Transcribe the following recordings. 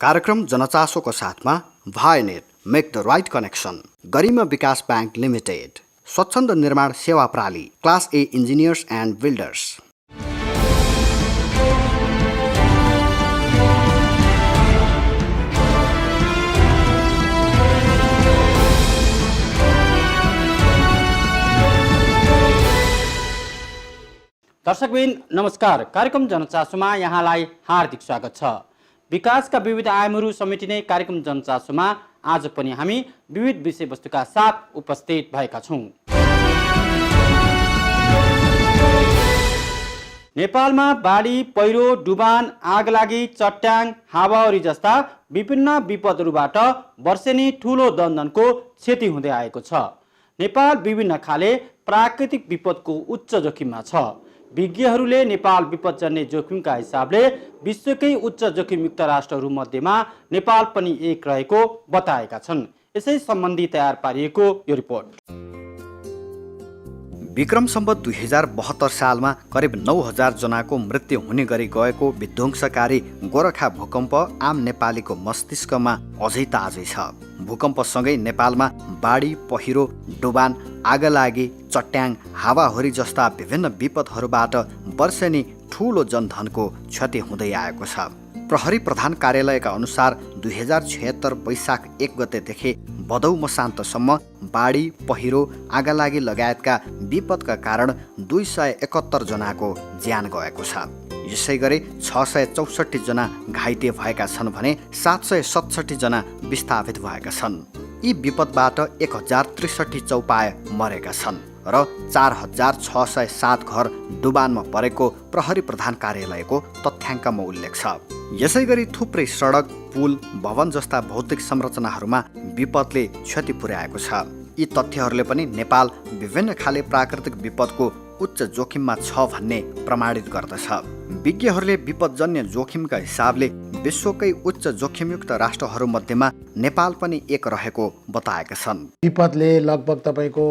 कार्यक्रम जनचासोको साथमा Vianet make the right connection, Garima Bikas bank limited, Swachchhanda Nirman Sewa प्राली, class A engineers and builders. दर्शकबिन नमस्कार। कार्यक्रम जनचासोमा यहाँलाई हार्दिक स्वागत छ। विकासका विविध आयामहरू समेटिने कार्यक्रम जनचासोमा आज पनि हामी विविध विषयवस्तुका साथ उपस्थित भएका छौँ। नेपालमा बाढी, पहिरो, डुबान, आगलागी, चट्याङ, हावाहुरी जस्ता विभिन्न विपदहरूबाट वर्षेनी ठूलो दन्दनको क्षति हुँदै आएको छ। नेपाल विभिन्न खाले प्राकृतिक विपदको उच्च जोखिममा छ। विज्ञहरूले नेपाल विपदजन्य जोखिमका हिसाबले विश्वकै उच्च जोखिमयुक्त राष्ट्रहरू मध्येमा नेपाल पनि एक रहेको बताएका छन्। यसै सम्बन्धी तयार पारिएको यो रिपोर्ट। विक्रम सम्वत 2072 सालमा करिब 9000 जनाको मृत्यु हुने गरी गएको विध्वंसकारी गोरखा भूकम्प आम नेपालीको मस्तिष्कमा अझै ताजै छ। भूकम्पसँगै नेपालमा बाढी, पहिरो, डुबान, आगलागी, चट्याङ, हावाहुरी जस्ता विभिन्न विपदहरूबाट वर्षेनी ठूलो जनधनको क्षति हुँदै आएको छ। प्रहरी प्रधान कार्यालयका अनुसार 2076 वैशाख 1 गतेदेखि भदौ मसान्तसम्म बाढी, पहिरो, आगलागी लगायतका विपदका कारण 271 जनाको ज्यान गएको छ। यसै गरी 664 जना घाइते भएका छन् भने 767 जना विस्थापित भएका छन्। यी विपदबाट 1063 चौपाए मरेका छन् र 4607 घर डुबानमा परेको प्रहरी प्रधान कार्यालयको तथ्याङ्कमा उल्लेख छ। यसै गरी थुप्रै सडक, पुल, भवन जस्ता भौतिक संरचनाहरूमा विपदले क्षति पुर्याएको छ। यी तथ्यहरूले पनि नेपाल विभिन्न खाले प्राकृतिक विपदको उच्च जोखिममा छ भन्ने प्रमाणित गर्दछ। विज्ञहरूले विपदजन्य जोखिमका हिसाबले विश्वकै उच्च जोखिमयुक्त राष्ट्रहरूमध्येमा नेपाल पनि एक रहेको बताएका छन्। विपदले लगभग तपाईँको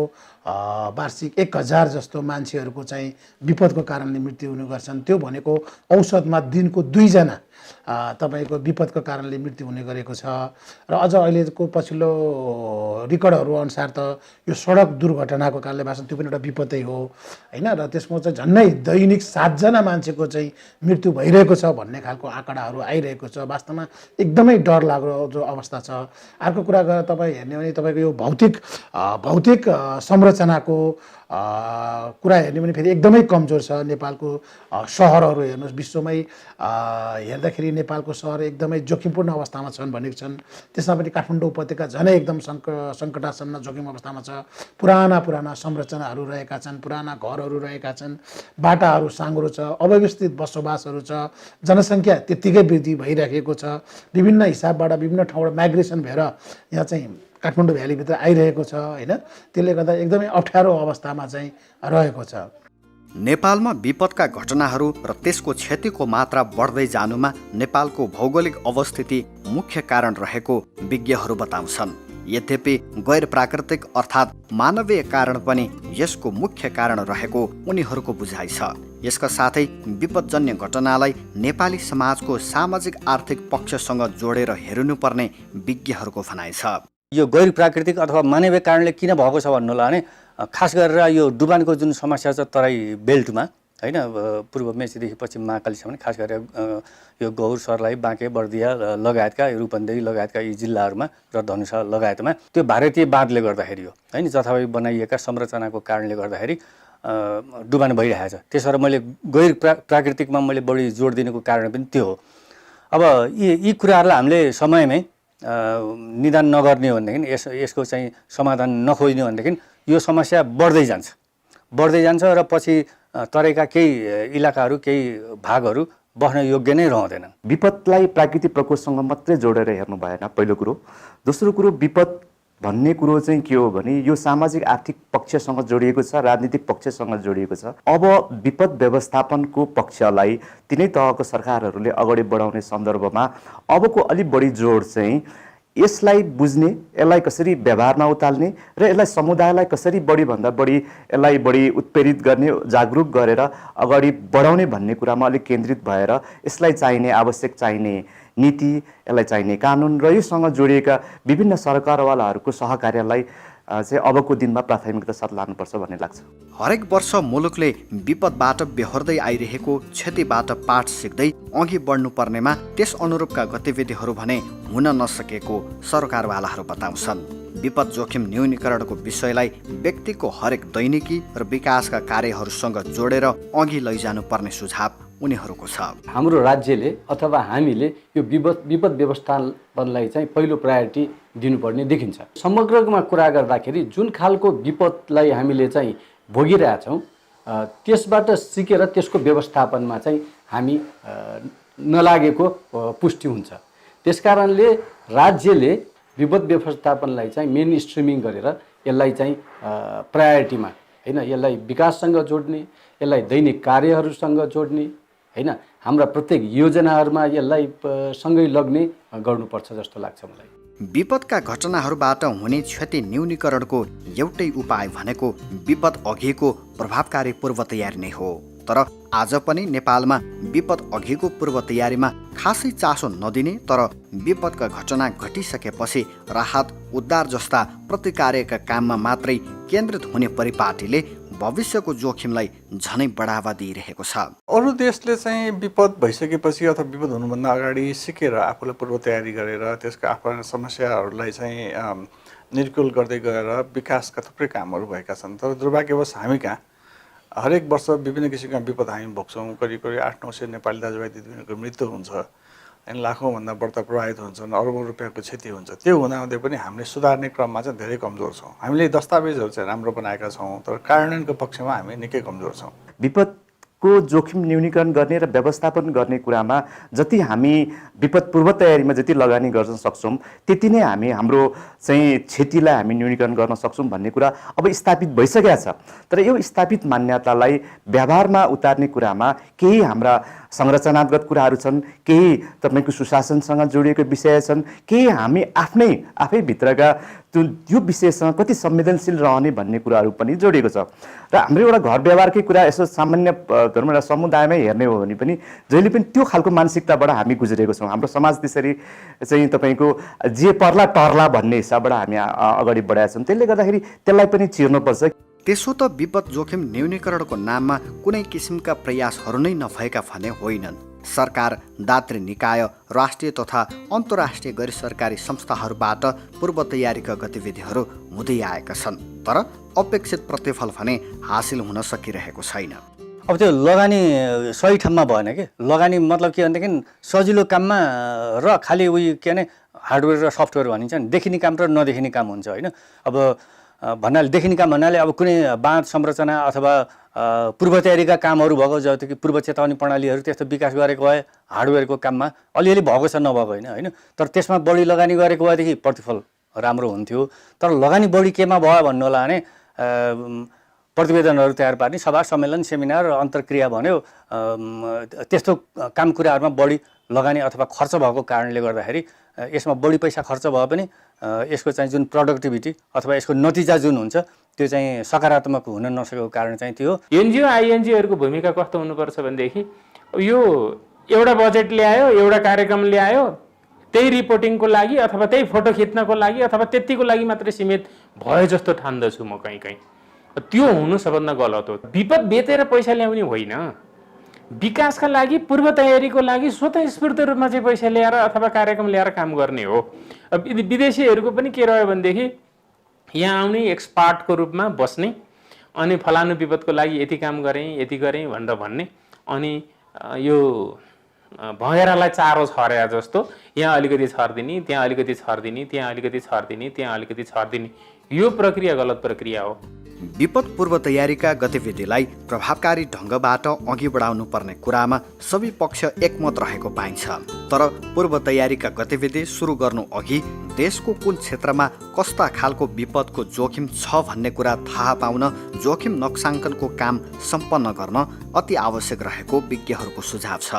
वार्षिक 1000 जस्तो मान्छेहरूको चाहिँ विपदको कारणले मृत्यु हुने गर्छन्। त्यो भनेको औसतमा दिनको 2 जना तपाईँको विपदको कारणले मृत्यु हुने गरेको छ। र अझ अहिलेको पछिल्लो रेकर्डहरू अनुसार त यो सडक दुर्घटनाको कारणले वास्तवमा त्यो पनि एउटा विपदै हो होइन। र त्यसमा चाहिँ झन्डै दैनिक 7 जना मान्छेको चाहिँ मृत्यु भइरहेको छ भन्ने खालको आँकडाहरू आइरहेको छ। वास्तवमा एकदमै डर लाग्दो जो अवस्था छ। अर्को कुरा गरेर तपाईँ हेर्ने भने तपाईँको यो भौतिक संरचनाको कुरा हेर्ने भने फेरि एकदमै कमजोर छ। नेपालको सहरहरू हेर्नुहोस्, विश्वमै हेर्दाखेरि नेपालको सहर एकदमै जोखिमपूर्ण अवस्थामा छन् भनेको छन्। त्यसमा पनि काठमाडौँ उपत्यका झनै एकदम सङ्कटासन्न जोखिम अवस्थामा छ। पुराना संरचनाहरू रहेका छन्, पुराना घरहरू रहेका छन्, बाटाहरू साँघुरो छ, अव्यवस्थित बसोबासहरू छ, जनसङ्ख्या त्यत्तिकै वृद्धि भइरहेको छ। विभिन्न हिसाबबाट विभिन्न ठाउँबाट माइग्रेसन भएर यहाँ चाहिँ काठमाडौँ भ्यालीभित्र आइरहेको छ होइन। त्यसले गर्दा एकदमै अप्ठ्यारो अवस्थामा चाहिँ रहेको छ। नेपालमा विपदका घटनाहरू र त्यसको क्षतिको मात्रा बढ्दै जानुमा नेपालको भौगोलिक अवस्थिति मुख्य कारण रहेको विज्ञहरू बताउँछन्। यद्यपि गैर प्राकृतिक अर्थात् मानवीय कारण पनि यसको मुख्य कारण रहेको उनीहरूको बुझाइ छ। यसका साथै विपदजन्य घटनालाई नेपाली समाजको सामाजिक आर्थिक पक्षसँग जोडेर हेर्नुपर्ने विज्ञहरूको भनाइ छ। यो गैर प्राकृतिक अथवा मानवीय कारणले किन भएको छ भन्नु होला भने खास गरेर यो डुबानको जुन समस्या छ तराई बेल्टमा होइन, पूर्व मेचीदेखि पश्चिम महाकालीसम्म, खास गरेर यो गौर, सर्लाही, बाँके, बर्दिया लगायतका, रूपन्देही लगायतका यी जिल्लाहरूमा र धनुषा लगायतमा त्यो भारतीय बाँधले गर्दाखेरि हो होइन, जथाभावी बनाइएका संरचनाको कारणले गर्दाखेरि डुबान भइरहेछ। त्यसो भएर मैले गैर प्राकृतिकमा मैले बढी जोड दिनुको कारण पनि त्यो हो। अब यी कुराहरूलाई हामीले समयमै निदान नगर्ने हो भनेदेखि, यसको चाहिँ समाधान नखोज्ने हो भनेदेखि यो समस्या बढ्दै जान्छ र पछि तराईका केही इलाकाहरू, केही भागहरू बस्न योग्य नै रहँदैनन्। विपदलाई प्राकृतिक प्रकोपसँग मात्रै जोडेर हेर्नु भएन, पहिलो कुरो। दोस्रो कुरो, विपद भन्ने कुरो चाहिँ के हो भने यो सामाजिक आर्थिक पक्षसँग जोडिएको छ, राजनीतिक पक्षसँग जोडिएको छ। अब विपद व्यवस्थापनको पक्षलाई तिनै तहको सरकारहरूले अगाडि बढाउने सन्दर्भमा अबको अलि बढी जोड चाहिँ यसलाई बुझ्ने, यसलाई कसरी व्यवहारमा उताल्ने र यसलाई समुदायलाई कसरी बढीभन्दा बढी यसलाई बढी उत्प्रेरित गर्ने, जागरुक गरेर अगाडि बढाउने भन्ने कुरामा अलिक केन्द्रित भएर यसलाई चाहिने आवश्यक चाहिने नीति, यसलाई चाहिने कानुन र योसँग जोडिएका विभिन्न सरकारवालाहरूको सहकार्यलाई चाहिँ अबको दिनमा प्राथमिकता साथ लानुपर्छ भन्ने लाग्छ। हरेक वर्ष मुलुकले विपदबाट बेहोर्दै आइरहेको क्षतिबाट पाठ सिक्दै अघि बढ्नुपर्नेमा त्यस अनुरूपका गतिविधिहरू भने हुन नसकेको सरकारवालाहरू बताउँछन्। विपद जोखिम न्यूनीकरणको विषयलाई व्यक्तिको हरेक दैनिकी र विकासका कार्यहरूसँग जोडेर अघि लैजानुपर्ने सुझाव उनीहरूको छ। हाम्रो राज्यले अथवा हामीले यो विपद व्यवस्थापनलाई चाहिँ पहिलो प्रायोरिटी दिनुपर्ने देखिन्छ। समग्रमा कुरा गर्दाखेरि जुन खालको विपदलाई हामीले चाहिँ भोगिरहेछौँ त्यसबाट सिकेर त्यसको व्यवस्थापनमा चाहिँ हामी नलागेको पुष्टि हुन्छ। त्यसकारणले राज्यले विपद व्यवस्थापनलाई चाहिँ मेन स्ट्रिमिङ गरेर यसलाई चाहिँ प्रायोरिटीमा हैन, यसलाई विकाससँग जोड्ने, यसलाई दैनिक कार्यहरूसँग जोड्ने हैन, हाम्रा प्रत्येक योजनाहरूमा यसलाई सँगै लग्ने गर्नुपर्छ जस्तो लाग्छ मलाई। विपदका घटनाहरूबाट हुने क्षति न्यूनीकरणको एउटै उपाय भनेको विपद अघिको प्रभावकारी पूर्व तयारी नै हो। तर आज पनि नेपालमा विपद अघिको पूर्व तयारीमा खासै चासो नदिने तर विपदका घटना घटिसकेपछि राहत उद्धार जस्ता प्रतिकार्यका काममा मात्रै केन्द्रित हुने परिपाटीले भविष्यको जोखिमलाई झनै बढावा दिइरहेको छ। अरू देशले चाहिँ विपद भइसकेपछि अथवा विपद हुनुभन्दा अगाडि सिकेर आफूलाई पूर्व तयारी गरेर त्यसका आफ्ना समस्याहरूलाई चाहिँ निर्कुल गर्दै गएर विकासका थुप्रै कामहरू भएका छन्। तर दुर्भाग्यवश हामी कहाँ हरेक वर्ष विभिन्न किसिमका विपद हामी भोग्छौँ। करिब 800-900 नेपाली दाजुभाइ दिदीबहिनीको मृत्यु हुन्छ अनि लाखौँभन्दा बढ्ता प्रभावित हुन्छन्, अरबौँ रुपियाँको क्षति हुन्छ। त्यो हुँदाहुँदै पनि हामीले सुधार्ने क्रममा चाहिँ धेरै कमजोर छौँ। हामीले दस्तावेजहरू चाहिँ राम्रो बनाएका छौँ तर कार्यान्वयनको पक्षमा हामी निकै कमजोर छौँ। विपदको जोखिम न्यूनीकरण गर्ने र व्यवस्थापन गर्ने कुरामा जति हामी विपद पूर्व तयारीमा जति लगानी गर्न सक्छौँ त्यति नै हामी हाम्रो चाहिँ क्षतिलाई हामी न्यूनीकरण गर्न सक्छौँ भन्ने कुरा अब स्थापित भइसकेको छ। तर यो स्थापित मान्यतालाई व्यवहारमा उतार्ने कुरामा केही हाम्रा संरचनागत कुराहरू छन्, केही तपाईँको सुशासनसँग जोडिएको विषय छन्, केही हामी आफै भित्रका यो विषयसँग कति संवेदनशील रहने भन्ने कुराहरू पनि जोडिएको छ। र हाम्रो एउटा घर व्यवहारकै कुरा यसो सामान्य धर्म एउटा समुदायमै हेर्ने हो भने पनि जहिले पनि त्यो खालको मानसिकताबाट हामी गुज्रेको छौँ। हाम्रो समाज त्यसरी चाहिँ तपाईँको जे पर्ला टर्ला भन्ने हिसाबबाट हामी अगाडि बढाएका छौँ। त्यसले गर्दाखेरि त्यसलाई पनि चिर्नुपर्छ। त्यसो त विपद जोखिम न्यूनीकरणको नाममा कुनै किसिमका प्रयासहरू नै नभएका भने होइनन्। सरकार, दात्री निकाय, राष्ट्रिय तथा अन्तर्राष्ट्रिय गैर सरकारी संस्थाहरूबाट पूर्व तयारीका गतिविधिहरू हुँदै आएका छन् तर अपेक्षित प्रतिफल भने हासिल हुन सकिरहेको छैन। अब त्यो लगानी सही ठाउँमा भएन कि। लगानी मतलब के भनेदेखि सजिलो काममा र खालि उयो के भने हार्डवेयर र सफ्टवेयर भनिन्छ नि, देखिने काम र नदेखिने काम हुन्छ होइन। अब भन्नाले देखिने काम भन्नाले अब कुनै बाँध संरचना अथवा पूर्व तयारीका कामहरू भएको जस्तो कि पूर्व चेतावनी प्रणालीहरू त्यस्तो विकास गरेको भए हार्डवेयरको काममा अलिअलि भएको छ नभएको होइन। तर त्यसमा बढी लगानी गरेको भएदेखि प्रतिफल राम्रो हुन्थ्यो। तर लगानी बढी केमा भयो भन्नु होला भने प्रतिवेदनहरू तयार पार्ने, सभा सम्मेलन सेमिनार अन्तर्क्रिया भन्यो त्यस्तो काम कुराहरूमा बढी लगानी अथवा खर्च भएको कारणले गर्दाखेरि यसमा बढी पैसा खर्च भए पनि यसको चाहिँ जुन प्रोडक्टिभिटी अथवा यसको नतिजा जुन हुन्छ त्यो चाहिँ सकारात्मक हुन नसकेको कारण चाहिँ त्यो। एनजिओ आइएनजिओहरूको भूमिका कस्तो हुनुपर्छ भनेदेखि यो एउटा बजेट ल्यायो, एउटा कार्यक्रम ल्यायो, त्यही रिपोर्टिङको लागि अथवा त्यही फोटो खिच्नको लागि अथवा त्यतिको लागि मात्रै सीमित भयो जस्तो ठान्दछु म कहीँ। त्यो हुनु सबभन्दा गलत हो। विपद बेचेर पैसा ल्याउने होइन, विकासका लागि पूर्व तयारीको लागि स्वतःस्फूर्त रूपमा चाहिँ पैसा ल्याएर अथवा कार्यक्रम ल्याएर काम गर्ने हो। अब विदेशीहरूको पनि के रह्यो भनेदेखि यहाँ आउने एक्सपर्टको रूपमा बस्ने अनि फलानु विपदको लागि यति काम गरेँ यति गरेँ भनेर भन्ने अनि यो भँगेरालाई चारो छर्या जस्तो यहाँ अलिकति छरिदिने, त्यहाँ अलिकति छरिदिने, त्यहाँ अलिकति छरिदिने, त्यहाँ अलिकति छरिदिने, यो प्रक्रिया गलत प्रक्रिया हो। विपद पूर्व तयारीका गतिविधिलाई प्रभावकारी ढङ्गबाट अघि बढाउनु पर्ने कुरामा सबै पक्ष एकमत रहेको पाइन्छ। तर पूर्व तयारीका गतिविधि सुरु गर्नु अघि देशको कुन क्षेत्रमा कस्ता खालको विपदको जोखिम छ भन्ने कुरा थाहा पाउन जोखिम नक्साङ्कनको काम सम्पन्न गर्न अति आवश्यक रहेको विज्ञहरूको सुझाव छ।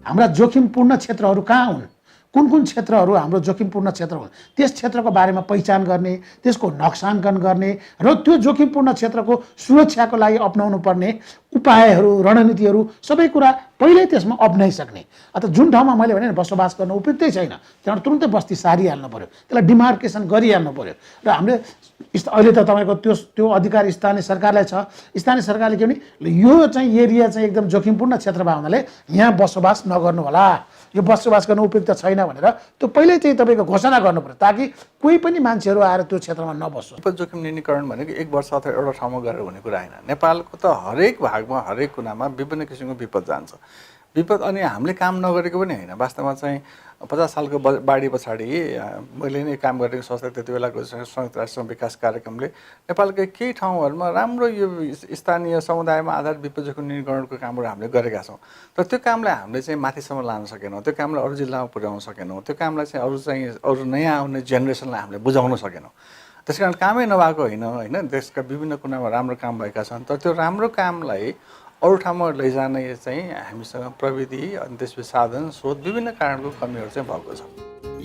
हाम्रा जोखिमपूर्ण क्षेत्रहरू कहाँ हुन्, कुन कुन क्षेत्रहरू हाम्रो जोखिमपूर्ण क्षेत्र हो त्यस क्षेत्रको बारेमा पहिचान गर्ने, त्यसको नक्साङ्कन गर्ने र त्यो जोखिमपूर्ण क्षेत्रको सुरक्षाको लागि अपनाउनु पर्ने उपायहरू, रणनीतिहरू सबै कुरा पहिल्यै त्यसमा अपनाइसक्ने। अथवा जुन ठाउँमा मैले भने बसोबास गर्न उपयुक्तै छैन त्यहाँबाट तुरुन्तै बस्ती सारिहाल्नु पऱ्यो, त्यसलाई डिमार्केसन गरिहाल्नु पऱ्यो। र हामीले अहिले त तपाईँको त्यो अधिकार स्थानीय सरकारलाई छ। स्थानीय सरकारले के भने यो चाहिँ एरिया चाहिँ एकदम जोखिमपूर्ण क्षेत्र भएको हुनाले यहाँ बसोबास नगर्नु होला, यो बसोबास गर्न उपयुक्त छैन भनेर त्यो पहिल्यै चाहिँ तपाईँको घोषणा गर्नु पर्यो, ताकि कोही पनि मान्छेहरू आएर त्यो क्षेत्रमा नबसोस्। विपद जोखिम न्यूनीकरण भनेको 1 वर्ष अथवा एउटा ठाउँमा गरेर हुने कुरा होइन। नेपालको त हरेक भागमा, हरेक कुनामा विभिन्न किसिमको विपद जान्छ। विपद अनि हामीले काम नगरेको पनि होइन। वास्तवमा चाहिँ 50 सालको बाढी पछाडि मैले नै काम गरेको संस्था त्यति बेलाको संयुक्त राष्ट्र विकास कार्यक्रमले नेपालकै केही ठाउँहरूमा राम्रो यो स्थानीय समुदायमा आधारित विपद जोखिम न्यूनीकरणको कामहरू हामीले गरेका छौँ। तर त्यो कामलाई हामीले चाहिँ माथिसम्म लान सकेनौँ, त्यो कामलाई अरू जिल्लामा पुर्याउन सकेनौँ, त्यो कामलाई चाहिँ अरू नयाँ आउने जेनेरेसनलाई हामीले बुझाउन सकेनौँ। त्यस कारण कामै नभएको होइन, देशका विभिन्न कुनामा राम्रो काम भएका छन्। तर त्यो राम्रो कामलाई अरू ठाउँमा लैजाने चाहिँ हामीसँग प्रविधि अनि त्यसपछि साधन स्रोत विभिन्न कारणको कमीहरू चाहिँ भएको छ।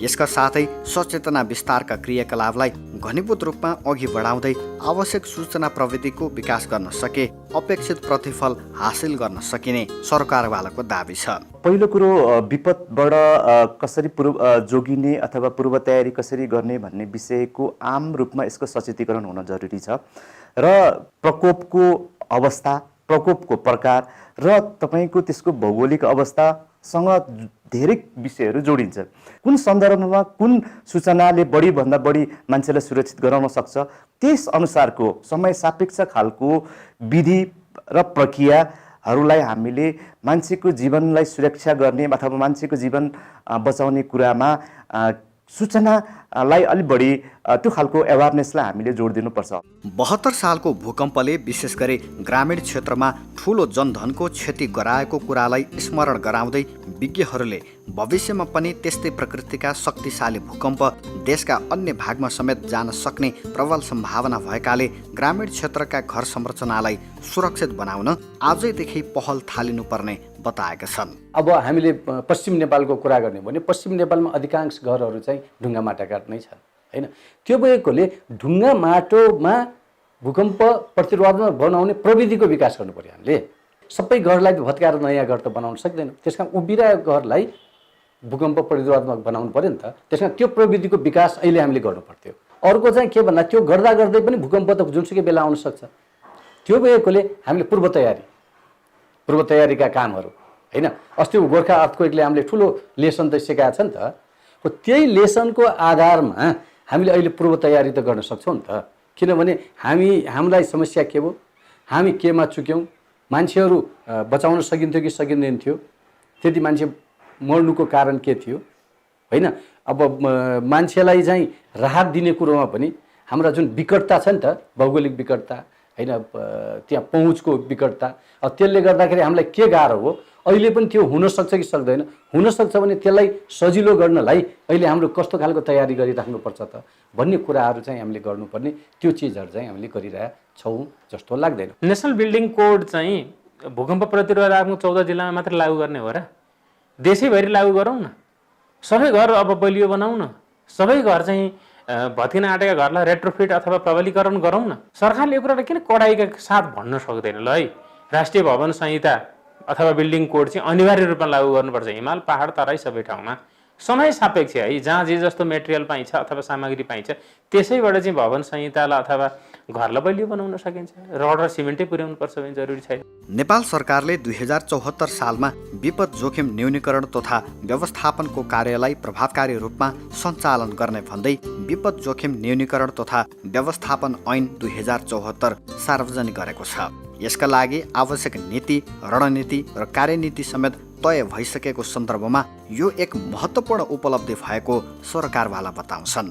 यसका साथै सचेतना विस्तारका क्रियाकलापलाई घनीभूत रूपमा अघि बढाउँदै आवश्यक सूचना प्रविधिको विकास गर्न सके अपेक्षित प्रतिफल हासिल गर्न सकिने सरकारवालाको दाबी छ। पहिलो कुरो विपदबाट कसरी जोगिने अथवा पूर्व तयारी कसरी गर्ने भन्ने विषयको आम रूपमा यसको सचेतीकरण हुन जरुरी छ र प्रकोपको अवस्था, प्रकोपको प्रकार र तपाईँको त्यसको भौगोलिक अवस्थासँग धेरै विषयहरू जोडिन्छ। कुन सन्दर्भमा कुन सूचनाले बढीभन्दा बढी मान्छेलाई सुरक्षित गराउन सक्छ, त्यस अनुसारको समय सापेक्ष खालको विधि र प्रक्रियाहरूलाई हामीले मान्छेको जीवनलाई सुरक्षा गर्ने अथवा मान्छेको जीवन बचाउने कुरामा सूचनालाई अलि बढी त्यो खालको एवारनेसलाई हामीले जोड दिनुपर्छ। 72 सालको भूकम्पले विशेष गरी ग्रामीण क्षेत्रमा ठूलो जनधनको क्षति गराएको कुरालाई स्मरण गराउँदै विज्ञहरूले भविष्यमा पनि त्यस्तै प्रकृतिका शक्तिशाली भूकम्प देशका अन्य भागमा समेत जान सक्ने प्रबल सम्भावना भएकाले ग्रामीण क्षेत्रका घर संरचनालाई सुरक्षित बनाउन आजैदेखि पहल थालिनुपर्ने बताएका छन्। अब हामीले पश्चिम नेपालको कुरा गर्ने भने पश्चिम नेपालमा अधिकांश घरहरू चाहिँ ढुङ्गा माटाका नै छन् हैन। त्यो भएकोले ढुङ्गा माटोमा भूकम्प प्रतिरोधात्मक बनाउने प्रविधिको विकास गर्नु पर्यो। हामीले सबै घरलाई भत्काएर नयाँ घर त बनाउन सक्दैनौँ, त्यसकारण उभिरहेको घरलाई भूकम्प प्रतिरोधात्मक बनाउनु पर्यो नि त। त्यसकारण त्यो प्रविधिको विकास अहिले हामीले गर्नु पर्थ्यो। अर्को चाहिँ के भन्दा त्यो गर्दा गर्दै पनि भूकम्प त जुनसुकै बेला आउन सक्छ। त्यो भएकोले हामीले पूर्व तयारीका कामहरू हैन। अस्ति गोर्खा अर्थक्वेकले हामीले ठुलो लेसन त सिकाएको छ नि त। त्यही लेसनको आधारमा हामीले अहिले पूर्व तयारी त गर्न सक्छौँ नि त। किनभने हामीलाई समस्या के हो, हामी केमा चुक्यौँ, मान्छेहरू बचाउन सकिन्थ्यो कि सकिँदैन थियो, त्यति मान्छे मर्नुको कारण के थियो हैन। अब मान्छेलाई चाहिँ राहत दिने कुरोमा पनि हाम्रा जुन विकटता छ नि त, भौगोलिक विकटता हैन, त्यहाँ पहुँचको विकटता, अब त्यसले गर्दाखेरि हामीलाई के गाह्रो हो, अहिले पनि त्यो हुन सक्छ कि सक्दैन, हुन सक्छ भने त्यसलाई सजिलो गर्नलाई अहिले हाम्रो कस्तो खालको तयारी गरिराख्नुपर्छ त भन्ने कुराहरू चाहिँ हामीले गर्नुपर्ने, त्यो चिजहरू चाहिँ हामीले गरिरहेका छौँ जस्तो लाग्दैन। नेसनल बिल्डिङ कोड चाहिँ भूकम्प प्रतिरोधात्मक 14 जिल्लामा मात्र लागू गर्ने हो र? देशैभरि लागू गरौँ न, सबै घर अब बलियो बनाऊ न, सबै घर चाहिँ भत्किन आँटेका घरलाई रेट्रोफिट अथवा प्रबलीकरण गरौँ न। सरकारले यो कुरालाई किन कडाइका साथ भन्न सक्दैन ल है? राष्ट्रिय भवन संहिता अथवा बिल्डिङ कोड चाहिँ अनिवार्य रूपमा लागू गर्नुपर्छ हिमाल, पहाड, तराई सबै ठाउँमा। समय सापेक्ष है, जहाँ जे जस्तो मेटेरियल पाइन्छ अथवा सामग्री पाइन्छ त्यसैबाट चाहिँ भवन संहितालाई अथवा घरलाई बलियो बनाउन सकिन्छ। रड र सिमेन्टै पुर्याउनु पर्छ भने जरुरी छैन। नेपाल सरकारले 2074 सालमा विपद जोखिम न्यूनीकरण तथा व्यवस्थापनको कार्यलाई प्रभावकारी रूपमा सञ्चालन गर्ने भन्दै विपद जोखिम न्यूनीकरण तथा व्यवस्थापन ऐन 2074 सार्वजनिक गरेको छ। यसका लागि आवश्यक नीति, रणनीति र कार्यनीति समेत तय भइसकेको सन्दर्भमा यो एक महत्त्वपूर्ण उपलब्धि भएको सरकारवाला बताउँछन्।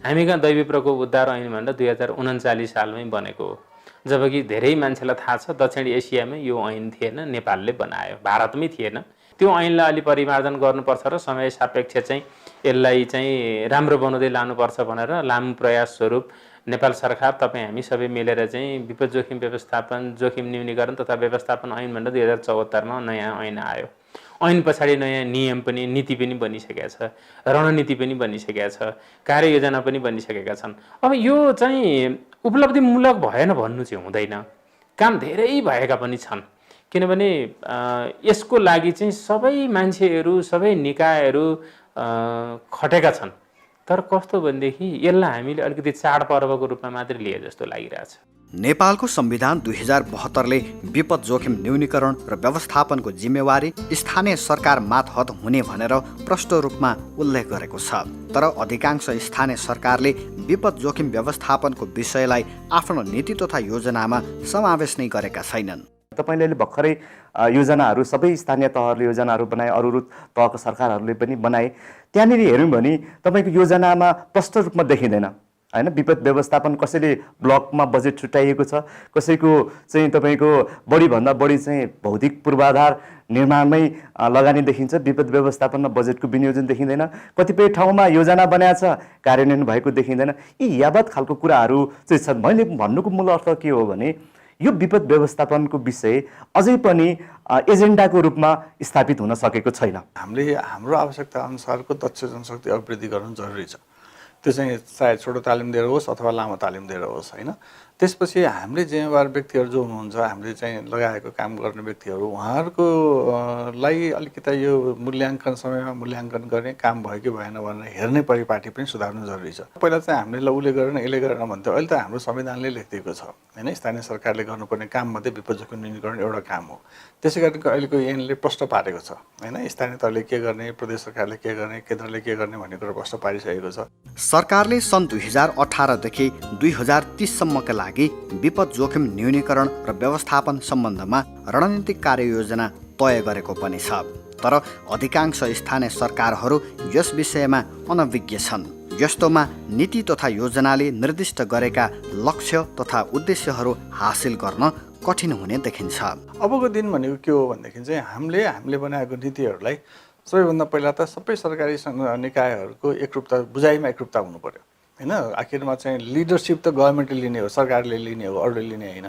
हामी कहाँ दैवी प्रकोप उद्धार ऐन भनेर 2039 सालमै बनेको हो, जबकि धेरै मान्छेलाई थाहा छ दक्षिण एसियामै यो ऐन थिएन, नेपालले बनायो, भारतमै थिएन। त्यो ऐनलाई अलि परिमार्जन गर्नुपर्छ र समय सापेक्ष चाहिँ यसलाई चाहिँ राम्रो बनाउँदै लानुपर्छ भनेर लामो प्रयास स्वरूप नेपाल सरकार तपाईँ हामी सबै मिलेर चाहिँ विपद जोखिम व्यवस्थापन जोखिम न्यूनीकरण तथा व्यवस्थापन ऐन भनेर 2074मा नयाँ ऐन आयो। ऐन पछाडि नयाँ नियम पनि नीति पनि बनिसकेका छ, रणनीति पनि बनिसकेका छ, कार्ययोजना पनि बनिसकेका छन्। अब यो चाहिँ उपलब्धिमूलक भएन भन्नु चाहिँ हुँदैन, काम धेरै भएका पनि छन्। किनभने यसको लागि चाहिँ सबै मान्छेहरू सबै निकायहरू खटेका छन्। तर कस्तो भनेदेखि यसलाई हामीले अलिकति चाडपर्वको रूपमा मात्रै लिए जस्तो लागिरहेछ। नेपालको संविधान 2072ले विपद जोखिम न्यूनीकरण र व्यवस्थापनको जिम्मेवारी स्थानीय सरकार मातहत हुने भनेर प्रष्ट रूपमा उल्लेख गरेको छ। तर अधिकांश स्थानीय सरकारले विपद जोखिम व्यवस्थापनको विषयलाई आफ्नो नीति तथा योजनामा समावेश नै गरेका छैनन्। तपाईँले अहिले भर्खरै योजनाहरू सबै स्थानीय तहहरूले योजनाहरू बनाए, अरू तहको सरकारहरूले पनि बनाए। त्यहाँनिर हेऱ्यौँ भने तपाईँको योजनामा प्रष्ट रूपमा देखिँदैन होइन। विपद व्यवस्थापन कसैले ब्लकमा बजेट छुट्याइएको छ, कसैको चाहिँ तपाईँको बढीभन्दा बढी चाहिँ भौतिक पूर्वाधार निर्माणमै लगानी देखिन्छ, विपद व्यवस्थापनमा बजेटको विनियोजन देखिँदैन। कतिपय ठाउँमा योजना बनाएको छ, कार्यान्वयन भएको देखिँदैन। यी यावत खालको कुराहरू चाहिँ छन्। मैले भन्नुको मूल अर्थ के हो भने यो विपद व्यवस्थापनको विषय अझै पनि एजेन्डाको रूपमा स्थापित हुन सकेको छैन। हामीले हाम्रो आवश्यकता अनुसारको दक्ष जनशक्ति अभिवृद्धि गर्नु जरुरी छ। त्यो चाहिँ चाहे छोटो तालिम दिएर होस् अथवा लामो तालिम दिएर होस् होइन। त्यसपछि हामीले जिम्मेवार व्यक्तिहरू जो हुनुहुन्छ, हामीले चाहिँ लगाएको काम गर्ने व्यक्तिहरू, उहाँहरूको लाई अलिकति यो मूल्याङ्कन समयमा मूल्याङ्कन गर्ने काम भयो कि भएन भनेर हेर्ने परिपाटी पनि सुधार्नु जरुरी छ। पहिला चाहिँ हामीले ल उसले गरेन यसले गरेन भन्थ्यो, अहिले त हाम्रो संविधानले लेखिदिएको छ होइन। स्थानीय सरकारले गर्नुपर्ने काम मध्ये विपद जोखिम न्यूनीकरण एउटा काम हो। त्यसै गरी अहिलेको ऐनले प्रष्ट पारेको छ होइन। स्थानीय तहले के गर्ने, प्रदेश सरकारले के गर्ने, केन्द्रले के गर्ने भन्ने कुरा प्रष्ट पारिसकेको छ। सरकारले सन् 2018 देखि 2030 सम्मका लागि विपद जोखिम न्यूनीकरण र व्यवस्थापन सम्बन्धमा रणनीतिक कार्ययोजना तय गरेको पनि छ। तर अधिकांश स्थानीय सरकारहरू यस विषयमा अनभिज्ञ छन्। यस्तोमा नीति तथा योजनाले निर्दिष्ट गरेका लक्ष्य तथा उद्देश्यहरू हासिल गर्न कठिन हुने देखिन्छ। अबको दिन भनेको के हो भनेदेखि चाहिँ हामीले बनाएको नीतिहरूलाई सबैभन्दा पहिला त सबै सरकारी निकायहरूको एकरूपता, बुझाइमा एकरूपता हुनु पर्यो होइन। आखिरमा चाहिँ लिडरसिप त गभर्मेन्टले लिने हो, सरकारले लिने हो, अरूले लिने होइन।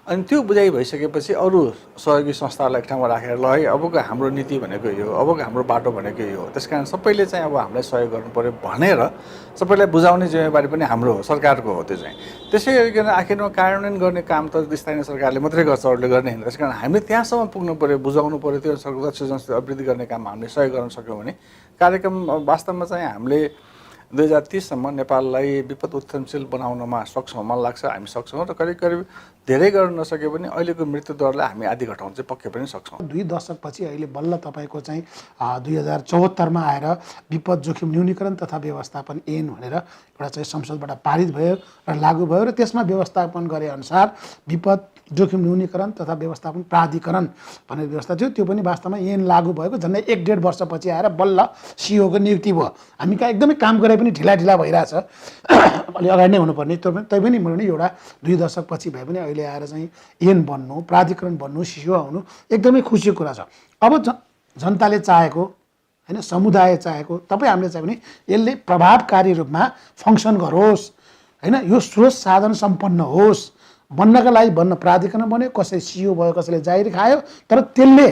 अनि त्यो बुझाइ भइसकेपछि अरू सहयोगी संस्थाहरूलाई एक ठाउँमा राखेर ल है अबको हाम्रो नीति भनेको यो, अबको हाम्रो बाटो भनेको यो हो। त्यस कारण सबैले चाहिँ अब हामीलाई सहयोग गर्नु पर्यो भनेर सबैलाई बुझाउने जिम्मेवारी पनि हाम्रो हो, सरकारको हो। त्यो चाहिँ त्यसै गरिकन आखिरमा कार्यान्वयन गर्ने काम त स्थानीय सरकारले मात्रै गर्छ, अरूले गर्ने होइन। त्यस कारण हामीले त्यहाँसम्म पुग्नु पर्यो, बुझाउनु पर्यो। त्यो दक्ष जनशक्ति अभिवृद्धि गर्ने काम हामीले सहयोग गर्न सक्यौँ भने कार्यक्रम वास्तवमा चाहिँ हामीले 2030 सम्म नेपाललाई विपद उत्थानशील बनाउनमा सक्छौँ। मलाई लाग्छ हामी सक्छौँ र करिब करिब धेरै गर्न नसके पनि अहिलेको मृत्यु दरलाई हामी आधी घटाउन चाहिँ पक्कै पनि सक्छौँ। 2 दशकपछि अहिले बल्ल तपाईँको चाहिँ 2074मा आएर विपद जोखिम न्यूनीकरण तथा व्यवस्थापन ऐन भनेर एउटा चाहिँ संसदबाट पारित भयो र लागू भयो र त्यसमा व्यवस्थापन गरे अनुसार विपद जोखिम न्यूनीकरण तथा व्यवस्थापन प्राधिकरण भन्ने व्यवस्था थियो। त्यो पनि वास्तवमा ऐन लागू भएको झन्डै 1-1.5 वर्षपछि आएर बल्ल सिओको नियुक्ति भयो। हामी कहाँ एकदमै काम गरे पनि ढिला भइरहेछ, अलि अगाडि नै हुनुपर्ने। तै पनि मैले एउटा 2 दशकपछि भए पनि अहिले आएर चाहिँ ऐन बन्नु, प्राधिकरण बन्नु, सिओ आउनु एकदमै खुसीको कुरा छ। अब जनताले चाहेको होइन, समुदाय चाहेको, तपाईँ हामीले चाह्यो भने यसले प्रभावकारी रूपमा फङ्सन गरोस् होइन, यो स्रोत साधन सम्पन्न होस्। बन्नका लागि बन्न प्राधिकरण बन्यो, कसै सिओ भयो, कसैले जाहिर खायो, तर त्यसले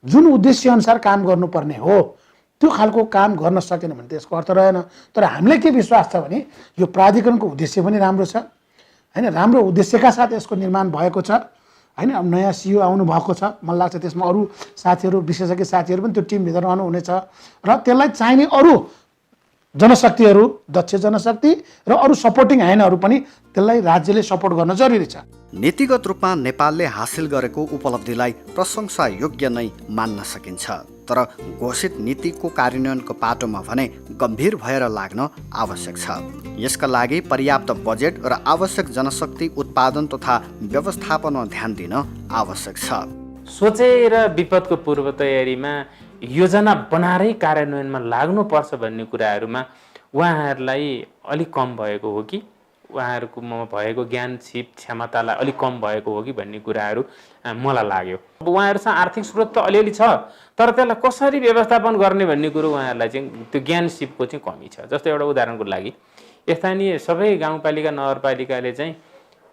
जुन उद्देश्य अनुसार काम गर्नुपर्ने हो त्यो खालको काम गर्न सकेन भने त्यसको अर्थ रहेन। तर हामीलाई के विश्वास छ भने यो प्राधिकरणको उद्देश्य पनि राम्रो छ होइन, राम्रो उद्देश्यका साथ यसको निर्माण भएको छ होइन। अब नयाँ सिओ आउनु भएको छ, मलाई लाग्छ त्यसमा अरू साथीहरू, विशेषज्ञ साथीहरू पनि त्यो टिमभित्र रहनुहुनेछ र त्यसलाई चाहिने अरू जनशक्तिहरू, दक्ष जनशक्ति र अरू सपोर्टिङ हैनहरू पनि त्यसलाई राज्यले सपोर्ट गर्न जरुरी छ। नीतिगत रूपमा नेपालले हासिल गरेको उपलब्धिलाई प्रशंसा योग्य नै मान्न सकिन्छ। तर घोषित नीतिको कार्यान्वयनको पाटोमा भने गम्भीर भएर लाग्न आवश्यक छ। यसका लागि पर्याप्त बजेट र आवश्यक जनशक्ति उत्पादन तथा व्यवस्थापनमा ध्यान दिन आवश्यक छ। सोचेर विपदको पूर्व तयारीमा योजना बनाएरै कार्यान्वयनमा लाग्नुपर्छ भन्ने कुराहरूमा उहाँहरूलाई अलिक कम भएको हो कि उहाँहरूकोमा भएको ज्ञान छिप क्षमतालाई अलिक कम भएको हो कि भन्ने कुराहरू मलाई लाग्यो। अब उहाँहरूसँग आर्थिक स्रोत त अलिअलि छ, तर त्यसलाई कसरी व्यवस्थापन गर्ने भन्ने कुरो उहाँहरूलाई चाहिँ त्यो ज्ञान सिपको चाहिँ कमी छ। जस्तो एउटा उदाहरणको लागि स्थानीय सबै गाउँपालिका नगरपालिकाले चाहिँ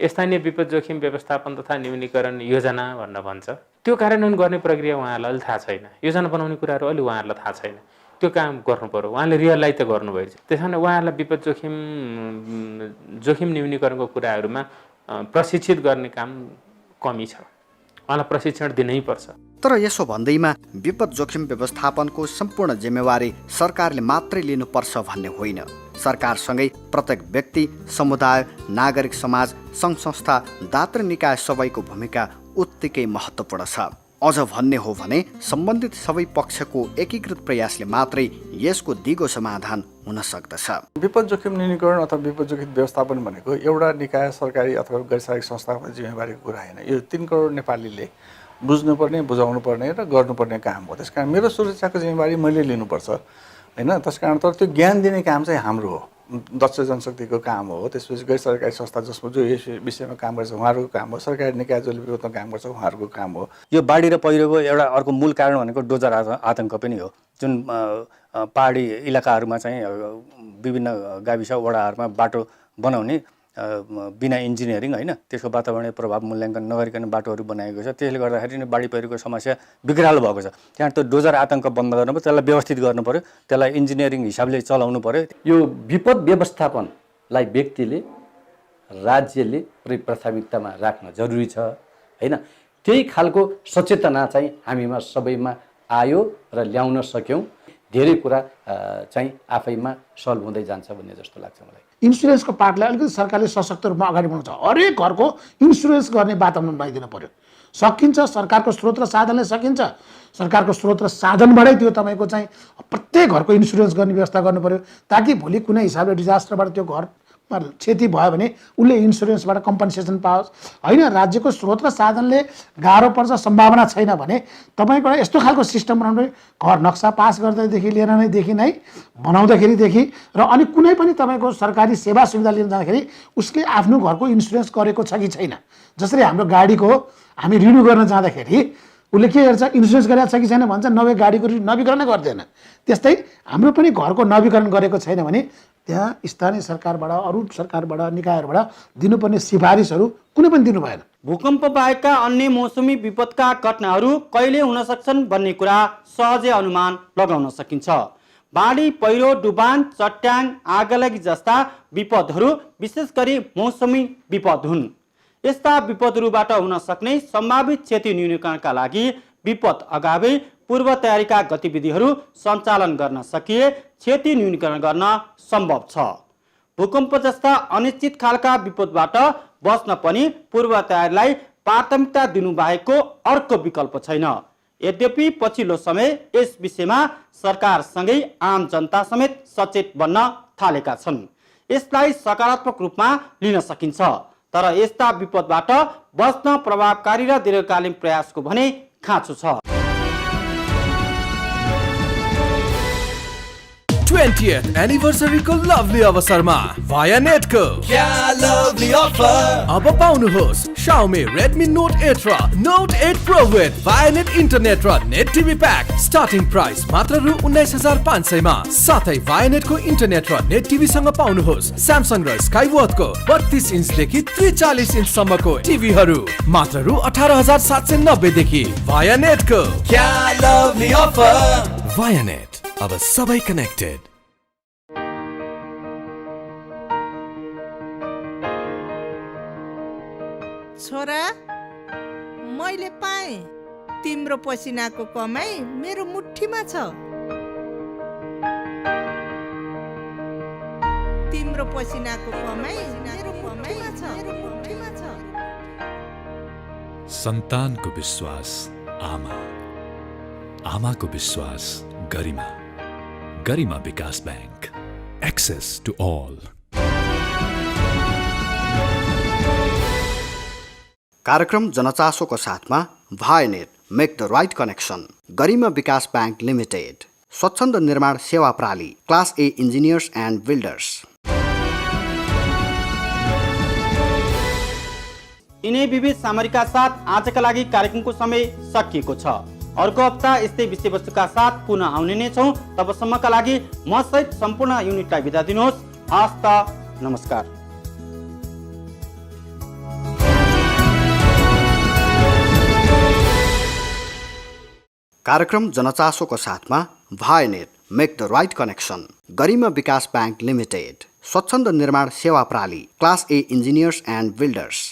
स्थानीय विपद जोखिम व्यवस्थापन तथा न्यूनीकरण योजना भनेर भन्छ। त्यो कार्यान्वयन गर्ने प्रक्रिया उहाँहरूलाई अलि थाहा छैन। योजना बनाउने कुराहरू अलि उहाँहरूलाई थाहा छैन। त्यो काम गर्नु पर्यो। उहाँले रियलाइज त गर्नुभएको छ। त्यस कारण उहाँहरूलाई विपद जोखिम न्यूनीकरणको कुराहरूमा प्रशिक्षित गर्ने काम कमी छ। उहाँलाई प्रशिक्षण दिनैपर्छ। तर यसो भन्दैमा विपद जोखिम व्यवस्थापनको सम्पूर्ण जिम्मेवारी सरकारले मात्रै लिनुपर्छ भन्ने होइन। सरकारसँगै प्रत्येक व्यक्ति, समुदाय, नागरिक समाज, सङ्घ संस्था, दात्र निकाय सबैको भूमिका उत्तिकै महत्त्वपूर्ण छ। अझ भन्ने हो भने सम्बन्धित सबै पक्षको एकीकृत प्रयासले मात्रै यसको दिगो समाधान हुन सक्दछ। विपद जोखिम न्यूनीकरण अथवा विपद जोखिम व्यवस्थापन भनेको एउटा निकाय, सरकारी अथवा गैर सरकारी संस्थाको जिम्मेवारीको कुरा होइन। यो 3 करोड नेपालीले बुझ्नुपर्ने, बुझाउनु पर्ने र गर्नुपर्ने काम हो। त्यसकारण मेरो सुरक्षाको जिम्मेवारी मैले लिनुपर्छ होइन। त्यसकारण तर त्यो ज्ञान दिने काम चाहिँ हाम्रो हो, दक्ष जनशक्तिको काम हो। त्यसपछि गैर सरकारी संस्था जसमा जो यस विषयमा काम गर्छ उहाँहरूको काम हो। सरकारी निकाय जसले विरोधमा काम गर्छ उहाँहरूको काम हो। यो बाढी र पहिरोको एउटा अर्को मूल कारण भनेको डोजर आतङ्क पनि हो, जुन पहाडी इलाकाहरूमा चाहिँ विभिन्न गाविस वडाहरूमा बाटो बनाउने बिना इन्जिनियरिङ होइन, त्यसको वातावरणीय प्रभाव मूल्याङ्कन नगरिकन बाटोहरू बनाएको छ। त्यसले गर्दाखेरि नै बाढी पहिरोको समस्या बिग्रालो भएको छ। त्यहाँ त्यो डोजर आतङ्क बन्द गर्नु पर्यो, त्यसलाई व्यवस्थित गर्नु पर्यो, त्यसलाई इन्जिनियरिङ हिसाबले चलाउनु पर्यो। यो विपद व्यवस्थापनलाई व्यक्तिले, राज्यले प्राथमिकतामा राख्न जरुरी छ होइन। त्यही खालको सचेतना चाहिँ हामीमा सबैमा आयो र ल्याउन सक्यौँ। धेरै कुरा चाहिँ आफैमा सल्भ हुँदै जान्छ भन्ने जस्तो लाग्छ मलाई। इन्सुरेन्सको पार्टलाई अलिकति सरकारले सशक्त रूपमा अगाडि बढाउँछ। हरेक घरको इन्सुरेन्स गर्ने वातावरण बनाइदिनु पर्यो। सकिन्छ, सरकारको स्रोत र साधनले सकिन्छ। सरकारको स्रोत र साधनबाटै त्यो तपाईँको चाहिँ प्रत्येक घरको इन्सुरेन्स गर्ने व्यवस्था गर्नु पर्यो, ताकि भोलि कुनै हिसाबले डिजास्टरबाट त्यो घरमा क्षति भयो भने उसले इन्सुरेन्सबाट कम्पन्सेसन पाओस् होइन। राज्यको स्रोत र साधनले गाह्रो पर्छ, सम्भावना छैन भने तपाईँको यस्तो खालको सिस्टम बनाउनु पर्यो। घर नक्सा पास गर्दादेखि लिएर नै बनाउँदाखेरिदेखि र अनि कुनै पनि तपाईँको सरकारी सेवा सुविधा लिन जाँदाखेरि उसले आफ्नो घरको इन्सुरेन्स गरेको छ कि छैन। जसरी हाम्रो गाडीको हामी रिन्यू गर्न जाँदाखेरि उसले के हेर्छ, इन्सुरेन्स गरेको छ कि छैन भन्छ, नभए गाडीको नवीकरणै गर्दैन। त्यस्तै हाम्रो पनि घरको नवीकरण गरेको छैन भने त्यहाँ स्थानीय सरकारबाट, अरू सरकारबाट, निकायहरूबाट दिनुपर्ने सिफारिसहरू कुनै पनि दिनु भएन। भूकम्प बाहेकका अन्य मौसमी विपदका घटनाहरू कहिले हुन सक्छन् भन्ने कुरा सहजै अनुमान लगाउन सकिन्छ। बाढी, पहिरो, डुबान, चट्याङ, आगलागी जस्ता विपदहरू विशेष गरी मौसमी विपद हुन्। यस्ता विपदहरूबाट हुन सक्ने सम्भावित क्षति न्यूनीकरणका लागि विपद अगावै पूर्व तयारीका गतिविधिहरू सञ्चालन गर्न सकिए क्षति न्यूनीकरण गर्न सम्भव छ। भूकम्प जस्ता अनिश्चित खालका विपदबाट बच्न पनि पूर्व तयारीलाई प्राथमिकता दिनु बाहेकको अर्को विकल्प छैन। यद्यपि पछिल्लो समय यस विषयमा सरकारसँगै आम जनता समेत सचेत बन्न थालेका छन्। यसलाई सकारात्मक रूपमा लिन सकिन्छ। तर यस्ता विपदबाट बच्न प्रभावकारी र दीर्घकालीन प्रयासको भने खाँचो छ। 20th एनिभर्सरी को लभली अवसरमा वाया नेटको क्या लभली अफर अब पाउनुहोस् Xiaomi Redmi Note 8 र Note 8 Pro with Vianet internet र net TV pack starting price मात्र रु 19,500 मा। साथै Vianet को इन्टरनेट र नेट टिभी सँग पाउनुहोस् Samsung र Skyworth को 32 इन्च देखि 43 इन्च सम्मको टिभीहरू मात्र रु 18,790 देखि। Vianet को क्या लभली अफर। Vianet, अब सबै कनेक्टेड। छोरा, मैले पाएँ तिम्रो पसिनाको कमाई मेरो मुठीमा छ। तिम्रो पसिनाको कमाई मेरो मुठीमा छ। सन्तानको विश्वास आमा, आमाको विश्वास गरिमा, गरिमा विकास बैंक, एक्सेस टु ऑल। कार्यक्रम जनचासोको साथमा Vianet, make the right connection, Garima विकास बैंक लिमिटेड, स्वच्छन्द निर्माण सेवा प्रणाली, class A engineers and builders. यिनै विविध सामग्रीका साथ आजका लागि कार्यक्रमको समय सकिएको छ। अर्को हप्ता यस्तै विषयवस्तुका साथ पुनः आउने नै छौँ। तबसम्मका लागि म सहित सम्पूर्ण युनिटलाई बिदा दिनुहोस्। हस्त नमस्कार। कार्यक्रम जनचासोको साथमा Vianet make the right connection, Garima Bikas bank limited, Swachchhanda Nirman Sewa प्राली, class A engineers and builders.